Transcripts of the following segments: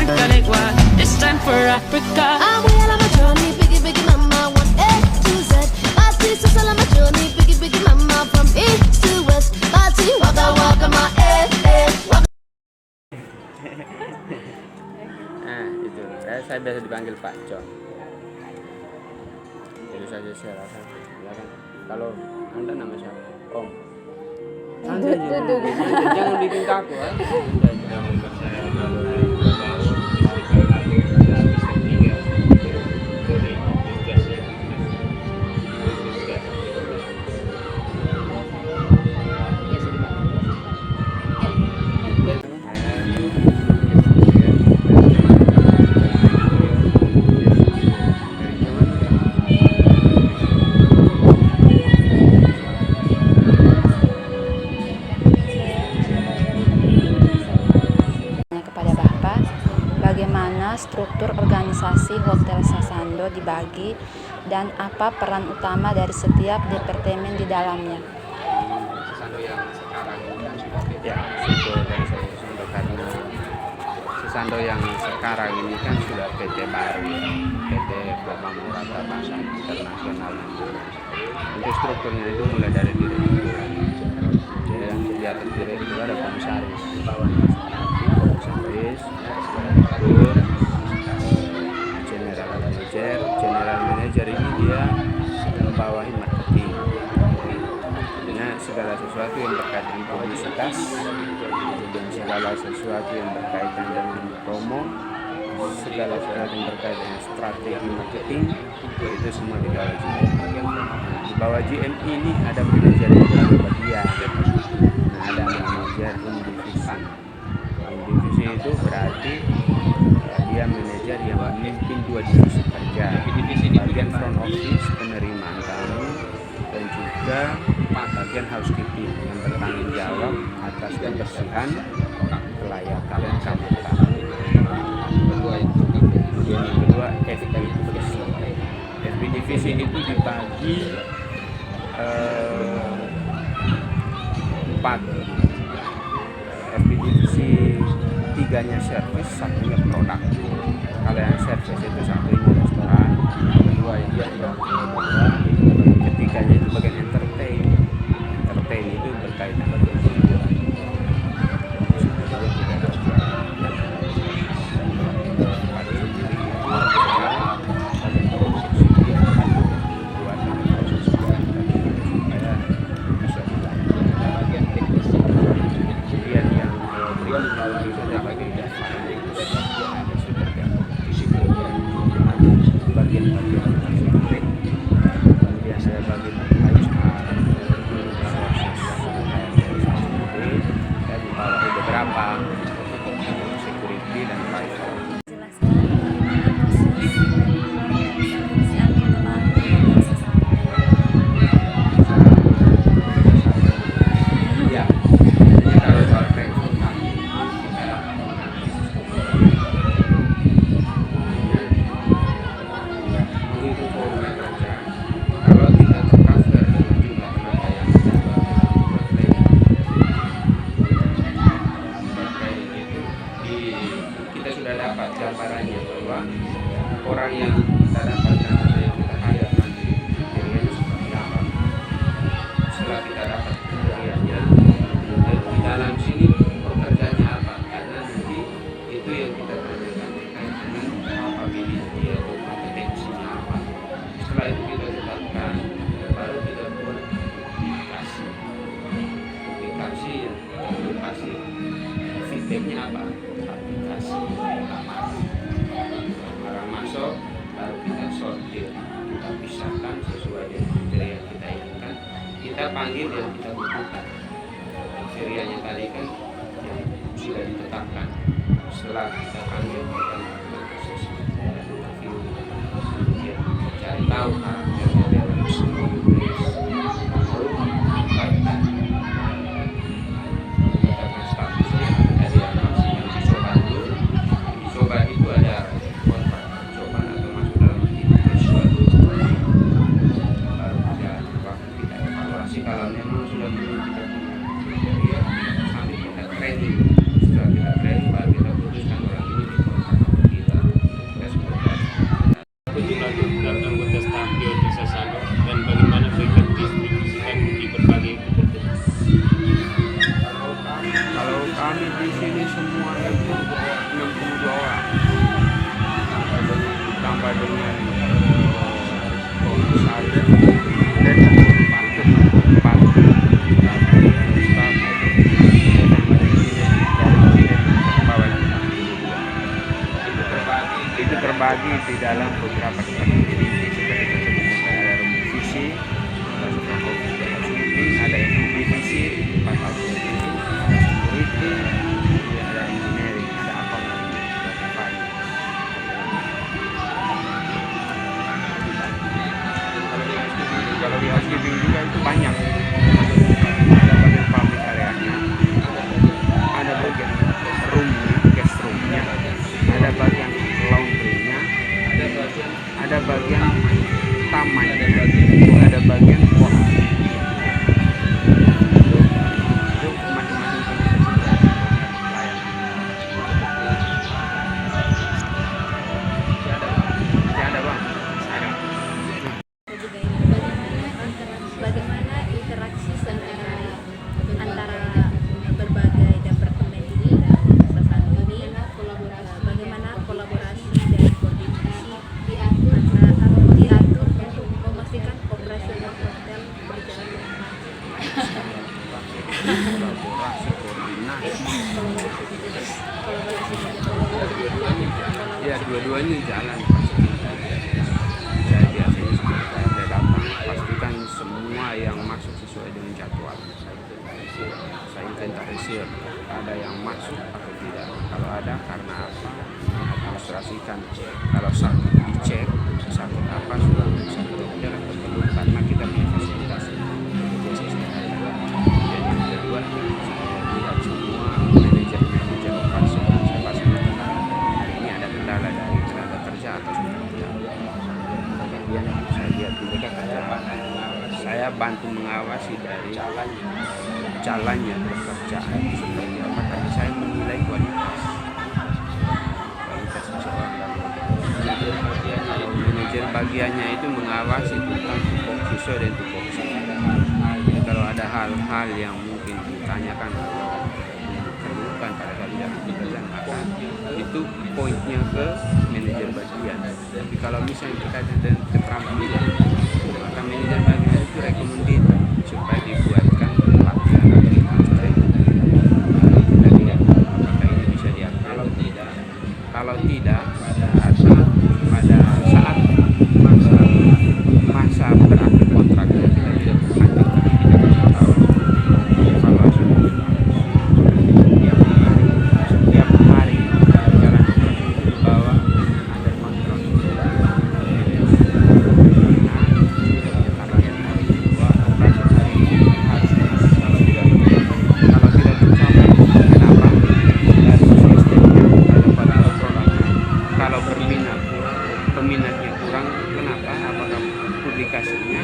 Caligua. It's time for Africa. I'm well on my journey, biggie, biggie, mama, one A to Z. Party, so on my journey, biggie, biggie, mama, from east to west. Party, waka, waka, my waka. Nah itu, saya biasa dipanggil Pak John. Jadi saja saya rasa, silakan. Kalau anda nama siapa? Om. Santai aja. Jangan bikin kaku ya. Bagaimana struktur organisasi Hotel Sasando dibagi dan apa peran utama dari setiap departemen di dalamnya? Sasando yang sekarang ya, sesuai dari saya sampaikan, Sasando yang sekarang ini kan sudah PT baru ya, PT Bambang Murata Pasar Internasional. Untuk strukturnya itu mulai dari direktur, dan di atas direktur ada komisaris, di bawahnya komisaris, direktur, general manager ini dia membawahi marketing. Artinya segala sesuatu yang berkaitan dengan publisitas dan segala sesuatu yang berkaitan dengan promo, segala sesuatu yang berkaitan dengan strategi marketing, itu semua di bawah GM. Di bawah GM ini ada manajer beberapa bagian. Nah, ada manajer divisi. Divisi itu berarti dia manajer yang memimpin dua divisi kerja, bagian front office penerimaan tamu dan juga bagian housekeeping yang bertanggung jawab atas kebersihan, kelayakan kamar tamu. Kemudian yang kedua FB divisi. FB divisi itu dibagi 4. FB divisi 3-nya service, 1-nya produk. Kalau yang service itu 1-nya restoran, 2 itu ketiganya itu bagian entertain. Entertain itu berkaitan dengan security dan private. Ya, kalau soal rekrutasi itu forumnya kerja. Kalau kita tercover dengan jumlah tenaga yang kita sudah dapat gambarannya bahwa orang yang kita dapatkan atau yang kita hire nanti kriterianya seperti apa. Setelah kita dapat kriterianya, kemudian di dalam sini pekerjaannya apa, karena nanti itu yang kita tanyakan terkait dengan capability atau kompetensinya apa. Setelah itu kita tetapkan, baru kita buat aplikasi yang kasih feedbacknya apa, aplikasi orang masuk, baru kita sortir, kita pisahkan sesuai dengan kriteria yang kita inginkan, kita panggil yang kita butuhkan. Kriterianya tadi kan yang sudah ditetapkan. Setelah kita panggil, kita lakukan proses interview, kemudian cari tahu karakternya dalam semua baru menempatkan statusnya dari yang masih yang dicoba dulu. Dicoba itu ada kontrak percobaan atau masuk dalam sesuatu, baru ada waktu kita evaluasi. Kalau memang sudah belum kita punya kriteria, sambil kita training. Setelah kita training, baru kita putuskan orang ini lagi di dalam beberapa tempat activity seperti tersebut ada rumah visi, ada visi, tempat activity, ada security, ada engineering, ada accounting, ada finance. Kalau di housekeeping juga itu banyak. Ada bagian public area-nya, ada bagian room-nya, guest room-nya, ada bagian laundry-nya, ada bagian tamannya, ada bagian pos. Itu masing-masing pelayan. Masih ada bang? Ada. Bagaimana interaksi antara berbagai departemen ini dan Sasando ini, bagaimana kolaborasi dan koordinasi diatur untuk memastikan operasional hotel berjalan dengan Kolaborasi, koordinasi. Ya, dua-duanya jalan. Saya biasanya seperti saya datang, pastikan semua yang masuk sesuai dengan jadwal. Saya inventarisir ada yang masuk atau tidak. Kalau ada, karena apa? Administrasikan. Kalau sakit dicek, sakit apa sudah bisa ke dokter atau belum, karena kita punya fasilitas. Dan yang kedua, saya lihat semua manajer operasi. Saya pasti hari ini ada kendala dari tenaga kerja atau sudah tidak. Kemudian saya lihat mereka kerja. Saya bantu mengawasi dari jalannya pekerjaan seperti apa, karena saya menilai kualitas seseorang. Kalau manajer bagiannya itu mengawasi tentang tupoksi sesuai dan tupoksi. Jadi kalau ada hal-hal yang mungkin ditanyakan atau diperlukan pada saat tidak pekerjaan, maka itu poinnya ke manajer bagian. Tapi kalau misalnya kita dengan keterampilan, maka manajer bagian itu recommended supaya dibuatkan pelatihan atau training. Kita lihat apakah ini bisa diambil. Kalau tidak pada saat masa berakhir kontraknya, kita tidak melanjutkan, kita kasih tahu evaluasi setiap hari jalan operasi itu dibawa under kontrol. Peminatnya kurang, kenapa? Apakah publikasinya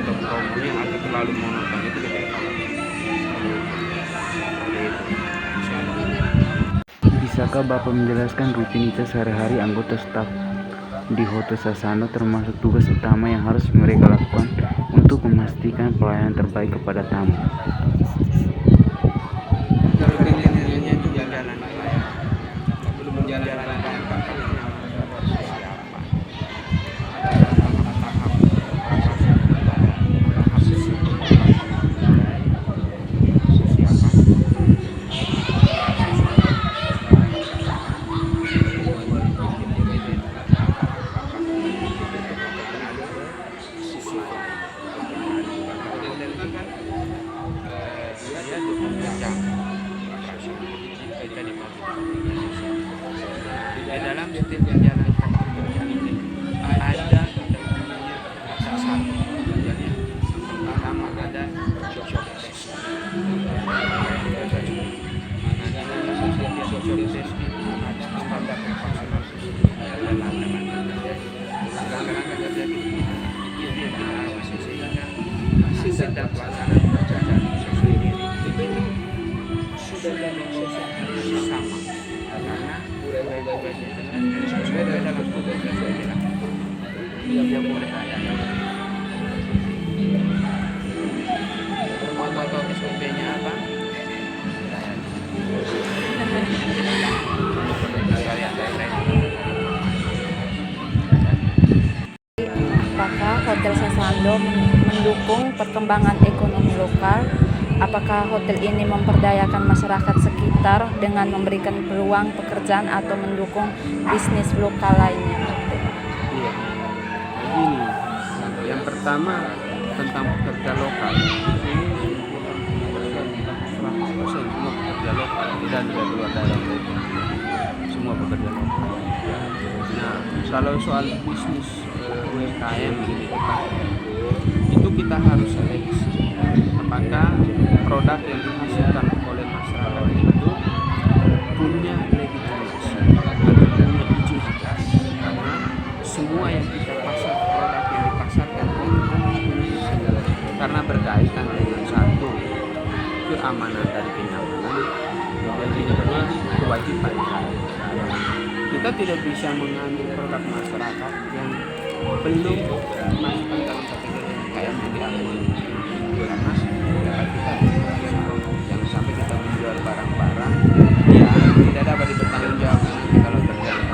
atau promonya atau terlalu monoton, itu kita evaluasi. Bisakah Bapak menjelaskan rutinitas sehari-hari anggota staf di Hotel Sasando, termasuk tugas utama yang harus mereka lakukan untuk memastikan pelayanan terbaik kepada tamu? Rutinnya itu jalan pelayanan. Sebelum menjalankan pelayanan, di dalam setiap menjalankan pekerjaan ini ada atasan. Jadi pertama ada job desk. Job desk itu ada standar profesional ada langkah-langkah kerja itu dia mengawasi sehingga sistem dan pelaksanaan pekerjaan sesuai diri sama, karena tugas-tugasnya sesuai dalam tugas sesuai dengan dia boleh ada atau SOP-nya apa? Apakah Hotel Sasando mendukung perkembangan ekonomi lokal? Apakah hotel ini memperdayakan masyarakat sekitar dengan memberikan peluang pekerjaan atau mendukung bisnis lokal lainnya? begini, yang pertama tentang pekerja lokal. Ini 100% semua pekerja lokal, tidak ada luar daerah, semua pekerja lokal. Nah, kalau soal bisnis UMKM ini itu kita harus seleksi apakah produk yang dihasilkan oleh masyarakat itu punya legitimasi atau punya izin khas, karena semua yang kita pasar, produk yang dipasarkan itu karena berkaitan dengan satu, keamanan dari kenyamanan, dan yang kedua kewajiban. Kita tidak bisa mengambil produk masyarakat yang belum dimasukkan dalam kategori UMKM diambil, karena kita jangan sampai kita menjual barang-barang yang tidak dapat dipertanggungjawabkan kalau terjadi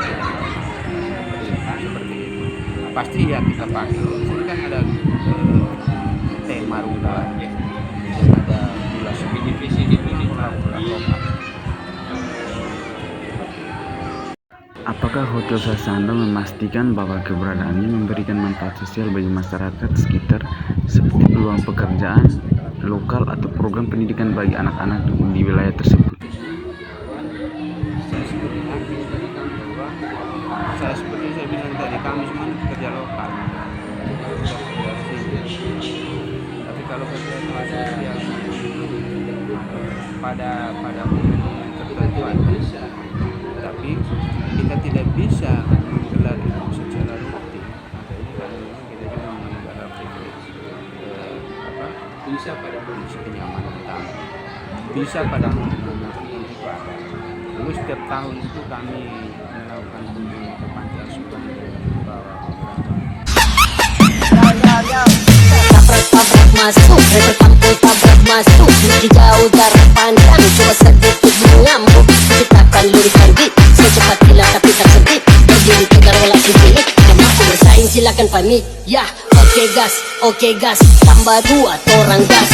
seperti itu. Pasti ya kita pakai. Di sini kan ada tema rutan, ada gula divisi lokal. Apakah Hotel Sasando memastikan bahwa keberadaannya memberikan manfaat sosial bagi masyarakat sekitar seperti peluang pekerjaan lokal atau program pendidikan bagi anak-anak di wilayah tersebut? Seperti saya bilang tadi, kami semua pekerja lokal. Tapi kalau kerja sosial pada momen tertentu bisa, tapi kita tidak bisa menggelar itu secara rutin. Karena kita juga menggelar bisa pada kondisi kenyamanan tamu, bisa pada momen tertentu ada. Lalu setiap tahun itu kami melakukan kunjungan ke panti asuhan beberapa Tabrak masuk, kereta kampung tabrak masuk. Meski jauh jarak pandang, coba sedikit mengamuk. Ciptakan lirikan beat, secepat kilat tapi tak sedih. Berdiri tegar walau sedikit, yang mampu bersaing silakan pamit. Ya, oke gas, tambah 2 orang gas.